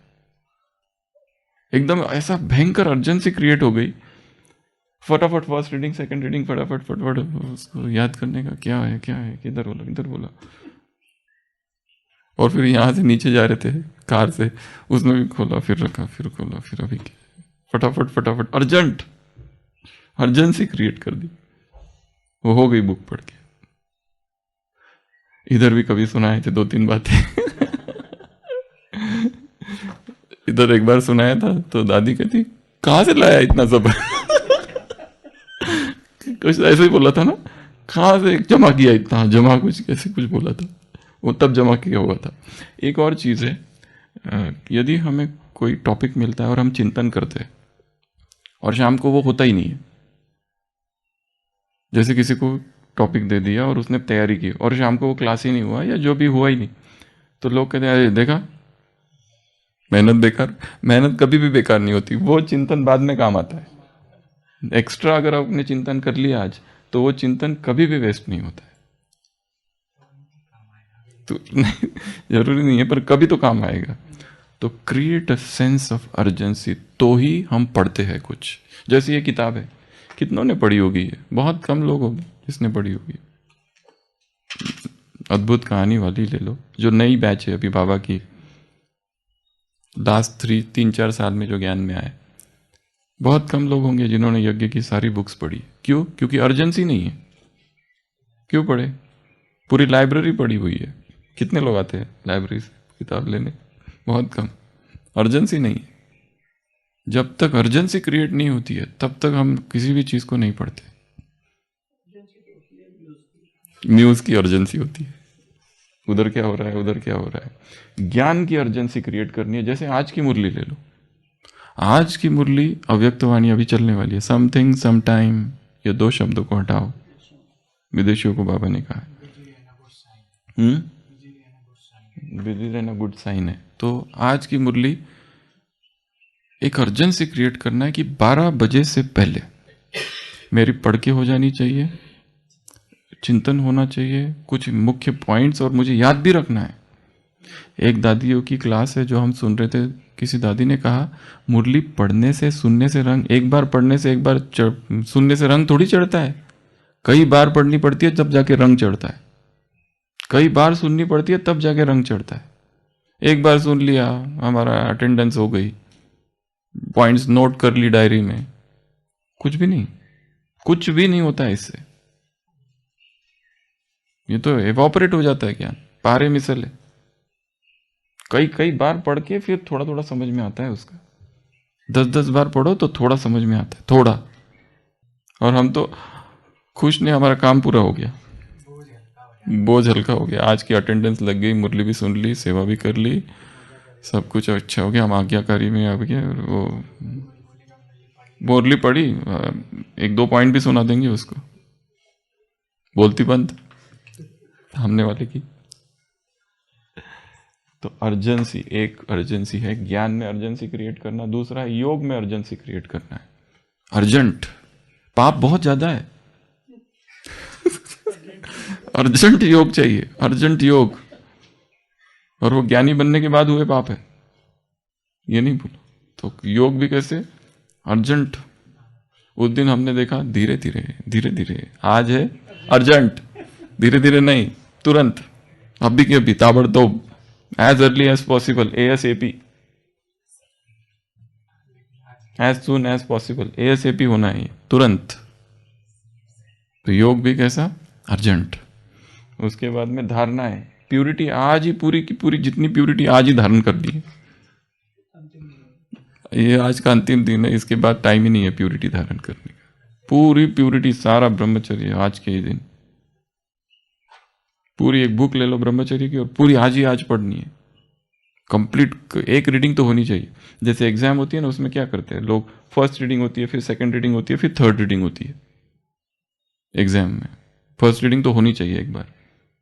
एकदम ऐसा भयंकर अर्जेंसी क्रिएट हो गई, फटाफट फर्स्ट रीडिंग सेकंड रीडिंग फटाफट उसको याद करने का, क्या है किधर बोला। और फिर यहाँ से नीचे जा रहे थे कार से, उसमें भी खोला फिर रखा फिर खोला, फिर अभी फटाफट अर्जेंसी क्रिएट कर दी। वो हो गई बुक पढ़ के। इधर भी कभी सुनाए थे 2-3 बातें इधर एक बार सुनाया था तो दादी कहती कहाँ से लाया इतना सब तो ऐसे ही बोला था ना, कहाँ से जमा किया इतना, जमा कुछ कैसे कुछ बोला था, वो तब जमा किया हुआ था। एक और चीज़ है, यदि हमें कोई टॉपिक मिलता है और हम चिंतन करते हैं और शाम को वो होता ही नहीं है, जैसे किसी को टॉपिक दे दिया और उसने तैयारी की और शाम को वो क्लास ही नहीं हुआ या जो भी हुआ ही नहीं, तो लोग कहते हैं अरे देखा, मेहनत बेकार। मेहनत कभी भी बेकार नहीं होती, वो चिंतन बाद में काम आता है। एक्स्ट्रा अगर आपने चिंतन कर लिया आज, तो वो चिंतन कभी भी वेस्ट नहीं होता है। तो नहीं, जरूरी नहीं है, पर कभी तो काम आएगा। तो create a sense of urgency, तो ही हम पढ़ते हैं कुछ। जैसे ये किताब है, कितनों ने पढ़ी होगी? ये बहुत कम लोग होंगे जिसने पढ़ी होगी। अद्भुत कहानी वाली ले लो, जो नई बैच है अभी बाबा की, लास्ट 3-4 साल में जो ज्ञान में आए, बहुत कम लोग होंगे जिन्होंने यज्ञ की सारी बुक्स पढ़ी। क्यों? क्योंकि अर्जेंसी नहीं है। क्यों पढ़े? पूरी लाइब्रेरी पढ़ी हुई है। कितने लोग आते हैं लाइब्रेरी से किताब लेने? बहुत कम। अर्जेंसी नहीं है। जब तक अर्जेंसी क्रिएट नहीं होती है तब तक हम किसी भी चीज को नहीं पढ़ते। न्यूज की अर्जेंसी होती है, उधर क्या हो रहा है, उधर क्या हो रहा है। ज्ञान की अर्जेंसी क्रिएट करनी है। जैसे आज की मुरली ले लो, आज की मुरली अव्यक्तवाणी अभी चलने वाली है। समथिंग सम टाइम, ये 2 शब्दों को हटाओ, विदेशियों को बाबा ने कहा है। बिजी रहना गुड साइन है। तो आज की मुरली एक अर्जेंसी क्रिएट करना है कि 12 बजे से पहले मेरी पढ़ के हो जानी चाहिए, चिंतन होना चाहिए, कुछ मुख्य पॉइंट्स, और मुझे याद भी रखना है। एक दादियों की क्लास है जो हम सुन रहे थे, किसी दादी ने कहा मुरली पढ़ने से सुनने से रंग, एक बार पढ़ने से एक बार सुनने से रंग थोड़ी चढ़ता है, कई बार पढ़नी पड़ती है तब जाके रंग चढ़ता है, कई बार सुननी पड़ती है तब जाके रंग चढ़ता है। एक बार सुन लिया, हमारा अटेंडेंस हो गई, पॉइंट्स नोट कर ली डायरी में, कुछ भी नहीं, कुछ भी नहीं होता है इससे। ये तो एवोपरेट हो जाता है ज्ञान, पारे मिसल है। कई कई बार पढ़ के फिर थोड़ा थोड़ा समझ में आता है उसका। 10-10 बार पढ़ो तो थोड़ा समझ में आता है, थोड़ा। और हम तो खुश नहीं, हमारा काम पूरा हो गया, बोझ हल्का हो गया। आज की अटेंडेंस लग गई, मुरली भी सुन ली, सेवा भी कर ली, सब कुछ अच्छा हो गया, हम आज्ञाकारी में आ गए। और वो मुरली पढ़ी, 1-2 पॉइंट भी सुना देंगे उसको, बोलती बंद हमने वाले की। तो अर्जेंसी, एक अर्जेंसी है ज्ञान में अर्जेंसी क्रिएट करना। दूसरा है योग में अर्जेंसी क्रिएट करना है। अर्जेंट, पाप बहुत ज्यादा है अर्जेंट योग चाहिए, अर्जेंट योग। और वो ज्ञानी बनने के बाद हुए पाप है, ये नहीं भूलो। तो योग भी कैसे? अर्जेंट। उस दिन हमने देखा धीरे धीरे धीरे धीरे, आज है अर्जेंट, धीरे धीरे नहीं, तुरंत, अभी के अभी, ताबड़तोड़, as early as possible, ASAP, as soon as possible, ASAP होना है, तुरंत। तो योग भी कैसा? अर्जेंट। उसके बाद में धारणा है, प्यूरिटी आज ही, पूरी की पूरी जितनी प्यूरिटी आज ही धारण कर ली। ये आज का अंतिम दिन है, इसके बाद टाइम ही नहीं है प्यूरिटी धारण करने का। पूरी प्यूरिटी, सारा ब्रह्मचर्य आज के ही दिन। पूरी एक बुक ले लो ब्रह्मचर्य की और पूरी आज ही आज पढ़नी है, कंप्लीट। एक रीडिंग तो होनी चाहिए। जैसे एग्जाम होती है ना, उसमें क्या करते हैं लोग, फर्स्ट रीडिंग होती है, फिर सेकंड रीडिंग होती है, फिर थर्ड रीडिंग होती है। एग्जाम में फर्स्ट रीडिंग तो होनी चाहिए एक बार,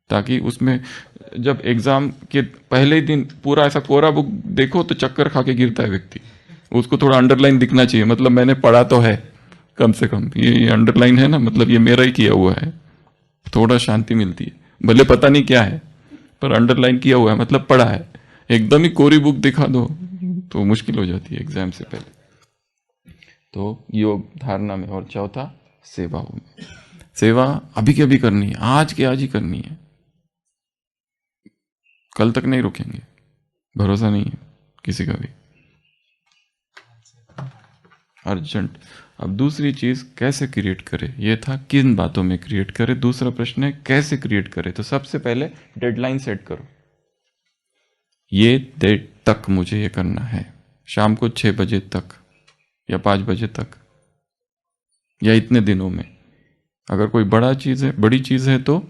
ताकि उसमें जब एग्जाम के पहले ही दिन पूरा ऐसा कोरा बुक देखो तो चक्कर खा के गिरता है व्यक्ति। उसको थोड़ा अंडरलाइन दिखना चाहिए, मतलब मैंने पढ़ा तो है, कम से कम ये अंडरलाइन है ना, मतलब ये मेरा ही किया हुआ है, थोड़ा शांति मिलती है। भले पता नहीं क्या है, पर अंडरलाइन किया हुआ है मतलब पढ़ा है। एकदम ही कोरी बुक दिखा दो तो मुश्किल हो जाती है एग्जाम से पहले। तो योग धारणा में। और चौथा सेवा में। सेवा अभी के अभी करनी है, आज के आज ही करनी है, कल तक नहीं रुकेंगे, भरोसा नहीं है किसी का भी, अर्जेंट। अब दूसरी चीज कैसे क्रिएट करे, ये था किन बातों में क्रिएट करे। दूसरा प्रश्न है कैसे क्रिएट करे। तो सबसे पहले डेडलाइन सेट करो, ये डेट तक मुझे ये करना है, शाम को 6 बजे तक या 5 बजे तक या इतने दिनों में। अगर कोई बड़ी चीज़ है तो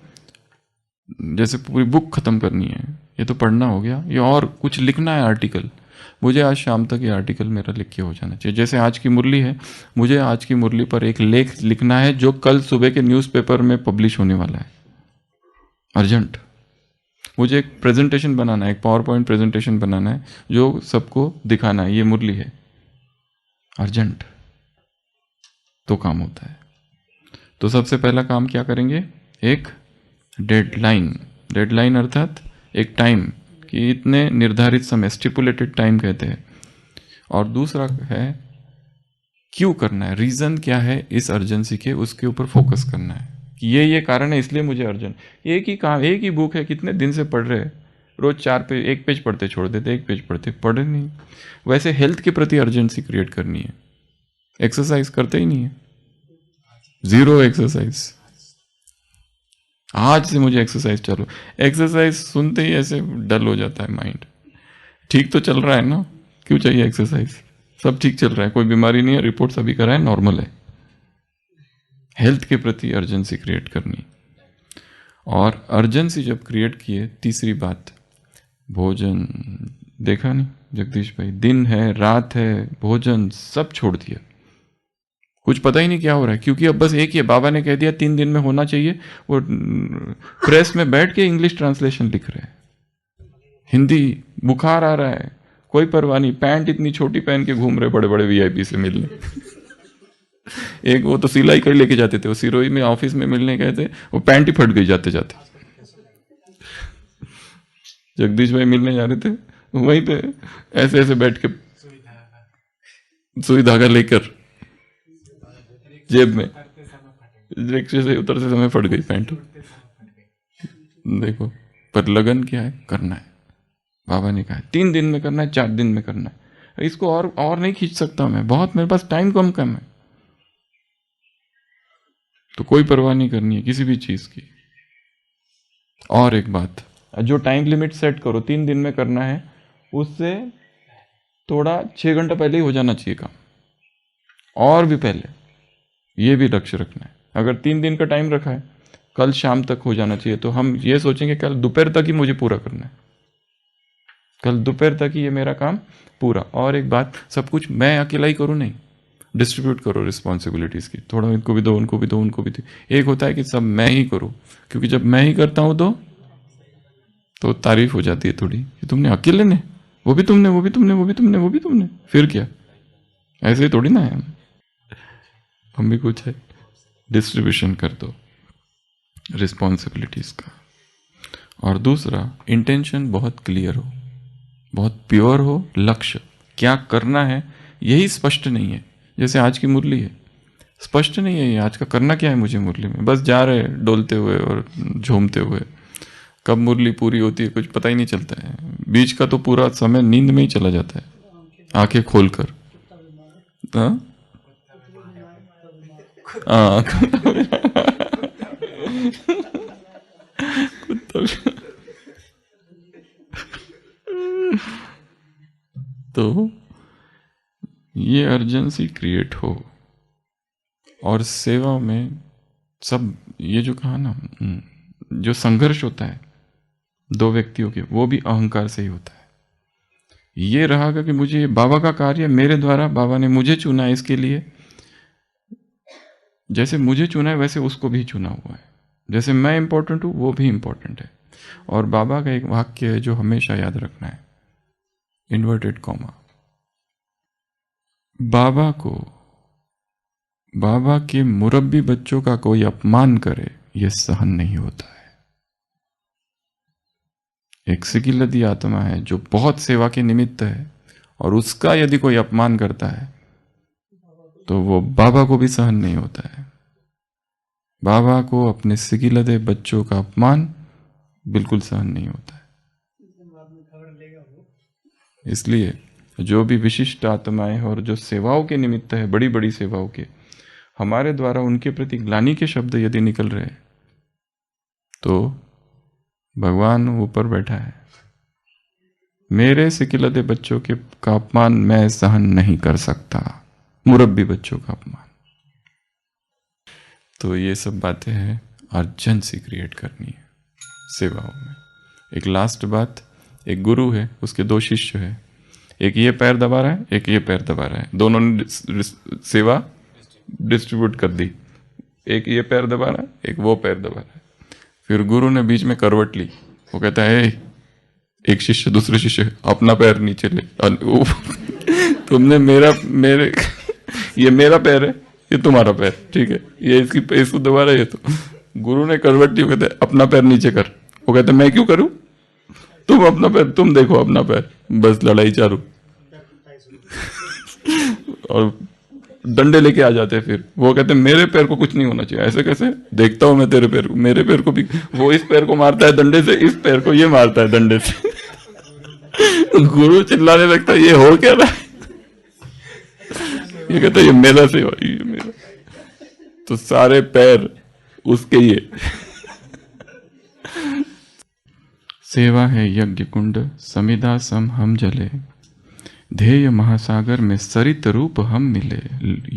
जैसे पूरी बुक खत्म करनी है, ये तो पढ़ना हो गया, ये और कुछ लिखना है आर्टिकल, मुझे आज शाम तक ये आर्टिकल मेरा लिख के हो जाना चाहिए। जैसे आज की मुरली है, मुझे आज की मुरली पर एक लेख लिखना है जो कल सुबह के न्यूज़पेपर में पब्लिश होने वाला है, अर्जेंट। मुझे एक प्रेजेंटेशन बनाना है, एक पावर पॉइंट प्रेजेंटेशन बनाना है जो सबको दिखाना है, ये मुरली है, अर्जेंट। तो काम होता है। तो सबसे पहला काम क्या करेंगे, एक डेडलाइन अर्थात एक टाइम, कि इतने निर्धारित समय, स्टिपुलेटेड टाइम कहते हैं। और दूसरा है क्यों करना है, रीजन क्या है इस अर्जेंसी के, उसके ऊपर फोकस करना है कि ये कारण है इसलिए मुझे अर्जेंट। एक ही काम, एक ही बुक है, कितने दिन से पढ़ रहे हैं, रोज 4 पेज, 1 पेज पढ़ते छोड़ देते, 1 पेज पढ़ते, पढ़े नहीं। वैसे हेल्थ के प्रति अर्जेंसी क्रिएट करनी है, एक्सरसाइज करते ही नहीं है, 0 एक्सरसाइज। आज से मुझे एक्सरसाइज चालू, एक्सरसाइज सुनते ही ऐसे डल हो जाता है माइंड। ठीक तो चल रहा है ना, क्यों चाहिए एक्सरसाइज, सब ठीक चल रहा है, कोई बीमारी नहीं है, रिपोर्ट सभी कराए, नॉर्मल है। हेल्थ के प्रति अर्जेंसी क्रिएट करनी। और अर्जेंसी जब क्रिएट किए, तीसरी बात, भोजन, देखा नहीं जगदीश भाई, दिन है रात है, भोजन सब छोड़ दिया, कुछ पता ही नहीं क्या हो रहा है, क्योंकि अब बस एक ही है, बाबा ने कह दिया 3 दिन में होना चाहिए। वो प्रेस में बैठ के इंग्लिश ट्रांसलेशन लिख रहे हैं, हिंदी, बुखार आ रहा है, कोई परवाह नहीं, पैंट इतनी छोटी पहन के घूम रहे बड़े बड़े वीआईपी से मिलने। एक वो तो सिलाई कर लेके जाते थे, वो सिरोही में ऑफिस में मिलने गए थे, वो पैंट ही फट गई जाते जाते। जगदीश भाई मिलने जा रहे थे, वहीं पे ऐसे ऐसे बैठ के सुई धागा लेकर जेब में, रिक्शे से उतरते समय फट गई पैंट। देखो, पर लगन क्या है, करना है। बाबा ने कहा 3 दिन में करना है, 4 दिन में करना है, इसको और नहीं खींच सकता मैं, बहुत मेरे पास टाइम कम है। तो कोई परवाह नहीं करनी है किसी भी चीज की। और एक बात, जो टाइम लिमिट सेट करो 3 दिन में करना है, उससे थोड़ा 6 घंटा पहले ही हो जाना चाहिए काम, और भी पहले, ये भी लक्ष्य रखना है। अगर 3 दिन का टाइम रखा है, कल शाम तक हो जाना चाहिए, तो हम ये सोचेंगे कल दोपहर तक ही मुझे पूरा करना है, कल दोपहर तक ही ये मेरा काम पूरा। और एक बात, सब कुछ मैं अकेला ही करूँ नहीं, डिस्ट्रीब्यूट करो रिस्पॉन्सिबिलिटीज़ की, थोड़ा इनको भी दो, उनको भी दो, उनको भी दो। एक होता है कि सब मैं ही करूँ, क्योंकि जब मैं ही करता हूँ तो तारीफ हो जाती है थोड़ी कि तुमने अकेले ने, वो भी तुमने, वो भी तुमने, वो भी तुमने, वो भी तुमने, फिर क्या, ऐसे ही थोड़ी ना है। हम भी कुछ है, डिस्ट्रीब्यूशन कर दो रिस्पॉन्सिबिलिटीज़ का। और दूसरा, इंटेंशन बहुत क्लियर हो, बहुत प्योर हो, लक्ष्य क्या करना है यही स्पष्ट नहीं है। जैसे आज की मुरली है, स्पष्ट नहीं है ये आज का करना क्या है मुझे मुरली में, बस जा रहे डोलते हुए और झूमते हुए। कब मुरली पूरी होती है कुछ पता ही नहीं चलता है, बीच का तो पूरा समय नींद में ही चला जाता है, आंखें खोलकर। तो ये अर्जेंसी क्रिएट हो, और सेवा में सब ये जो कहा ना, जो संघर्ष होता है 2 व्यक्तियों के, वो भी अहंकार से ही होता है। ये रहा कि मुझे बाबा का कार्य मेरे द्वारा, बाबा ने मुझे चुना है इसके लिए, जैसे मुझे चुना है वैसे उसको भी चुना हुआ है, जैसे मैं इंपॉर्टेंट हूं वो भी इंपॉर्टेंट है। और बाबा का एक वाक्य है जो हमेशा याद रखना है, इन्वर्टेड कॉमा, बाबा के मुरब्बी बच्चों का कोई अपमान करे यह सहन नहीं होता है। एक सिकिलदी आत्मा है जो बहुत सेवा के निमित्त है, और उसका यदि कोई अपमान करता है तो वो बाबा को भी सहन नहीं होता है। बाबा को अपने सिकिलदे बच्चों का अपमान बिल्कुल सहन नहीं होता है। इसलिए जो भी विशिष्ट आत्माएं और जो सेवाओं के निमित्त है, बड़ी बड़ी सेवाओं के, हमारे द्वारा उनके प्रति ग्लानि के शब्द यदि निकल रहे हैं तो भगवान ऊपर बैठा है, मेरे सिकिलदे बच्चों के का अपमान मैं सहन नहीं कर सकता, मुरब्बी बच्चों का अपमान। तो ये सब बातें हैं अर्जेंसी क्रिएट करनी है सेवाओं में। एक लास्ट बात, एक गुरु है, उसके 2 शिष्य है, एक ये पैर दबा रहा है, एक ये पैर दबा रहा है, दोनों ने सेवा डिस्ट्रीब्यूट कर दी। एक ये पैर दबा रहा है, एक वो पैर दबा रहा है। फिर गुरु ने बीच में करवट ली, वो कहता है एक शिष्य दूसरे शिष्य अपना पैर नीचे ले, तुमने मेरे ये मेरा पैर है, ये तुम्हारा पैर, ठीक है, ये इसको दबा रहा है। तो गुरु ने करवट ली, वो कहते हैं अपना पैर नीचे कर। वो कहते मैं क्यों करूं, तुम अपना पैर, तुम देखो अपना पैर, बस लड़ाई चालू। और डंडे लेके आ जाते हैं। फिर वो कहते हैं मेरे पैर को कुछ नहीं होना चाहिए। ऐसे कैसे, देखता हूं मैं तेरे पैर को, मेरे पैर को भी। वो इस पैर को मारता है डंडे से, इस पैर को ये मारता है डंडे से। गुरु चिल्लाने लगता है ये हो क्या रहा है, ये कहता है ये मेरा सेवा, ये मेरा। तो सारे पैर उसके ये। सेवा है यज्ञ कुंड, समिधा सम हम जले, ध्येय महासागर में सरित रूप हम मिले।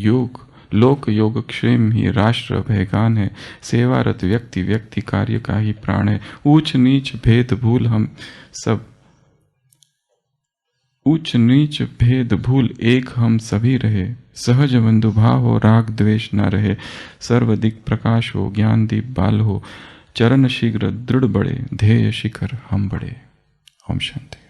योग लोक योग क्षेम ही राष्ट्र भयगान है, सेवारत व्यक्ति व्यक्ति कार्य का ही प्राण है। ऊंच नीच भेद भूल हम सब, ऊंच नीच भेद भूल एक हम सभी रहे। सहज बंधु भाव हो, राग द्वेष न रहे। सर्वदिक प्रकाश हो, ज्ञान दीप बाल हो, चरण शीघ्र दृढ़ बढ़े, ध्येय शिखर हम बढ़े। ओम शांति।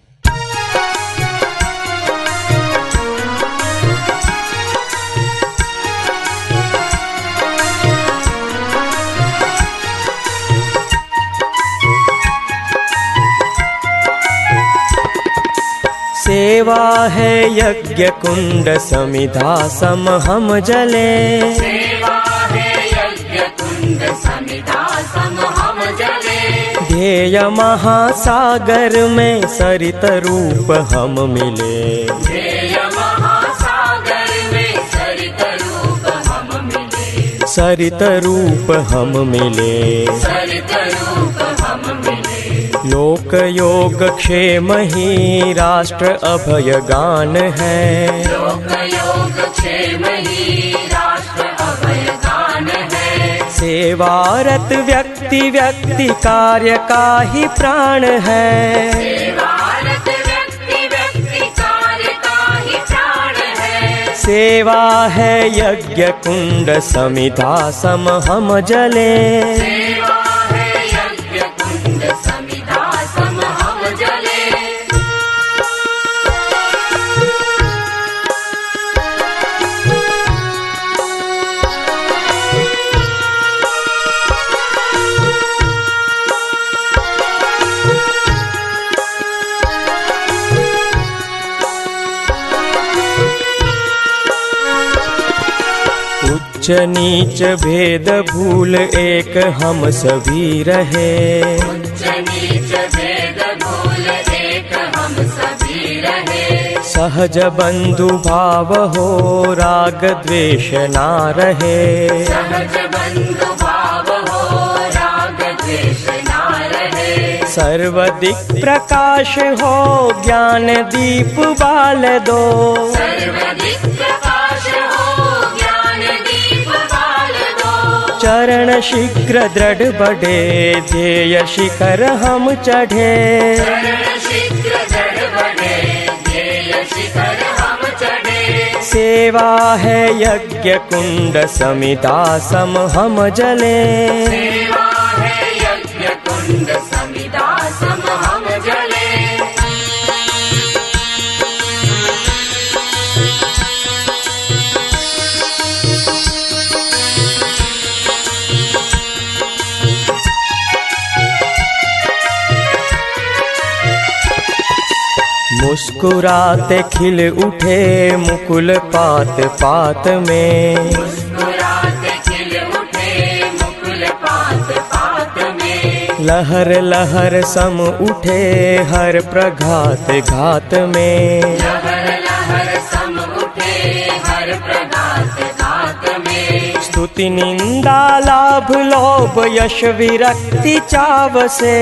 सेवा है यज्ञ कुंड, समिधा सम हम जले। सेवा है यज्ञ कुंड, समिधा सम हम जले। ध्येय महासागर में सरित रूप हम मिले। ध्येय महासागर में सरित रूप हम मिले। सरित रूप हम मिले। सरित रूप हम मिले। लोक योग क्षेम ही राष्ट्र अभय गान है। लोक योग क्षेम ही राष्ट्र अभय गान है। सेवारत व्यक्ति व्यक्ति कार्य का ही प्राण है। सेवारत व्यक्ति व्यक्ति कार्य का ही प्राण है। सेवा है यज्ञ कुंड, समिधा सम हम जले। सेवा है यज्ञ कुंड, समिधा सम हम जले। उच्च नीच भेद भूल एक हम सभी रहे। उच्च नीच भेद भूल एक हम सभी रहे। सहज बंधु भाव हो, राग द्वेष ना रहे। सहज बंधु भाव हो, राग द्वेष ना रहे। सर्वदिक प्रकाश हो, ज्ञान दीप बाल दो। सर्वदिक प्रकाश हो, ज्ञान दीप बाल दो। चरण शीघ्र दृढ़ बढ़े, ध्येय शिखर हम चढ़े। चरण शीघ्र दृढ़ बढ़े, ध्येय शिखर हम चढ़े। सेवा है यज्ञ कुंड, समिधा सम हम जले। सेवा है यज्ञ कुंड, समिधा सम हम जले। मुस्कुराते खिल उठे मुकुल पात पात में। मुस्कुराते खिल उठे मुकुल पात पात में। लहर लहर सम उठे हर प्रघात घात में। लहर लहर सम उठे हर प्रघात घात में। स्तुति निंदा लाभ लोभ यश विरक्ति चाव से।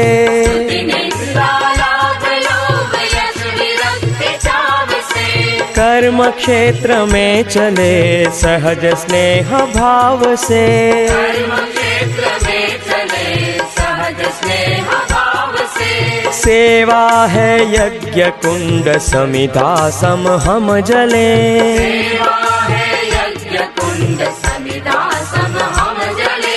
निंदा लाभ लोभ यश विरक्ति चाव से। कर कर्म क्षेत्र में चले सहज स्नेह भाव से। कर्म क्षेत्र में चले सहज स्नेह भाव से। सेवा है यज्ञ कुंड समिधा सम हम जले। सेवा है यज्ञ कुंड समिधा सम हम जले।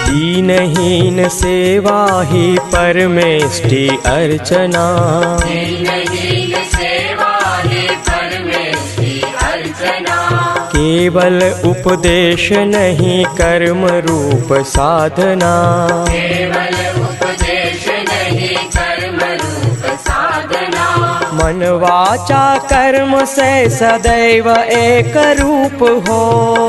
दीनहीन सेवा ही परमेष्टि अर्चना। दीनहीन सेवा ही परमेष्टि अर्चना। केवल उपदेश नहीं कर्म रूप साधना। केवल उपदेश नहीं कर्म रूप साधना। मन वाचा कर्म से सदैव एक रूप हो।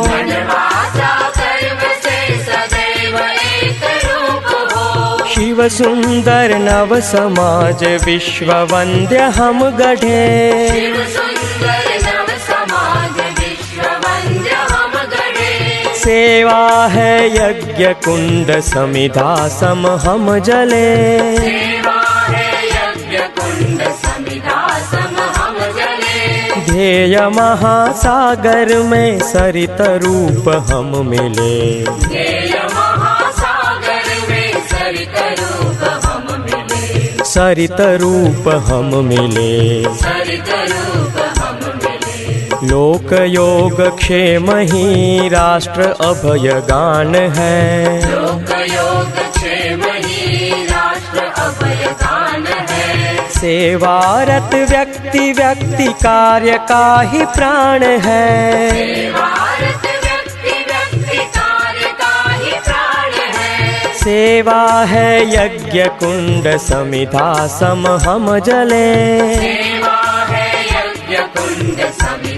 मन वाचा कर्म से सदैव एक रूप हो। शिव सुंदर नव समाज विश्व वंद्य हम गढ़े। शिव सुंदर नव समाज विश्व वंद्य हम गढ़े। सेवा है यज्ञ कुंड समिधा सम हम जले। सेवा है यज्ञ कुंड समिधा सम हम जले। ध्येय महासागर में सरित रूप हम मिले। ध्येय महासागर में सरित रूप हम मिले। सरित रूप हम मिले। सरित रूप हम मिले। लोक योग क्षेम ही राष्ट्र अभय गान है। लोक योग क्षेम ही राष्ट्र अभय गान है। सेवारत व्यक्ति व्यक्ति कार्य का ही प्राण है। सेवारत व्यक्ति व्यक्ति कार्य का ही प्राण है। सेवा है यज्ञ कुंड समिधा सम हम जले। सेवा है यज्ञ कुंड समिधा